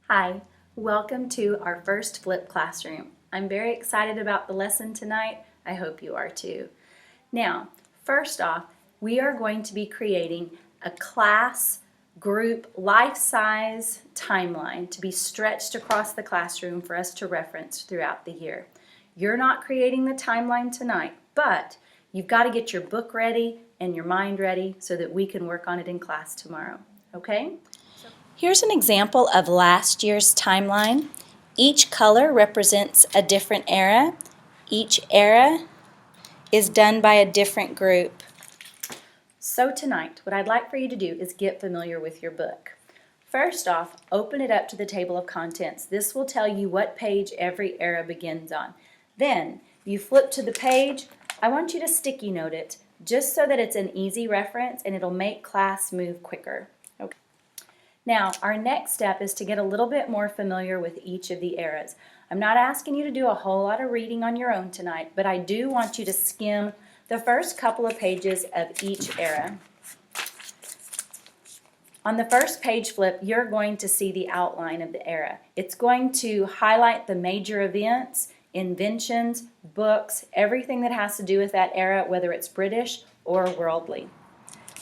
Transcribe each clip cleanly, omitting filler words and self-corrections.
Hi, welcome to our first flip classroom. I'm very excited about the lesson tonight. I hope you are too. Now, first off, we are going to be creating a class group life-size timeline to be stretched across the classroom for us to reference throughout the year. You're not creating the timeline tonight, but you've got to get your book ready and your mind ready so that we can work on it in class tomorrow, okay? Here's an example of last year's timeline. Each color represents a different era. Each era is done by a different group. So tonight, what I'd like for you to do is get familiar with your book. First off, open it up to the table of contents. This will tell you what page every era begins on. Then, you flip to the page. I want you to sticky note it, just so that it's an easy reference and it'll make class move quicker. Okay. Now, our next step is to get a little bit more familiar with each of the eras. I'm not asking you to do a whole lot of reading on your own tonight, but I do want you to skim the first couple of pages of each era. On the first page flip, you're going to see the outline of the era. It's going to highlight the major events, inventions, books, everything that has to do with that era, whether it's British or worldly.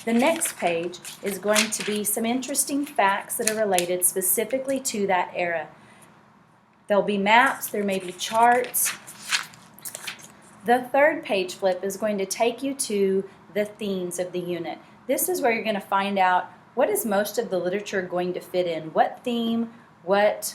The next page is going to be some interesting facts that are related specifically to that era. There'll be maps, there may be charts. The third page flip is going to take you to the themes of the unit. This is where you're going to find out what is most of the literature going to fit in. What theme, what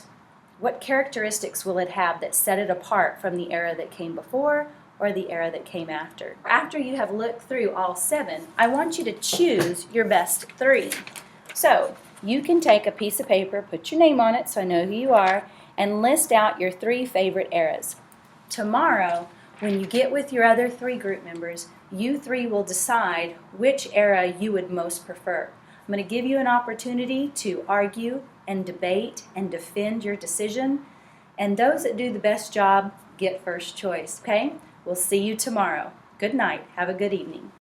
characteristics will it have that set it apart from the era that came before or the era that came after. After you have looked through all 7, I want you to choose your best 3. So you can take a piece of paper, put your name on it so I know who you are, and list out your 3 favorite eras. Tomorrow, when you get with your other 3 group members, you 3 will decide which era you would most prefer. I'm going to give you an opportunity to argue and debate and defend your decision, and those that do the best job get first choice, okay? We'll see you tomorrow. Good night. Have a good evening.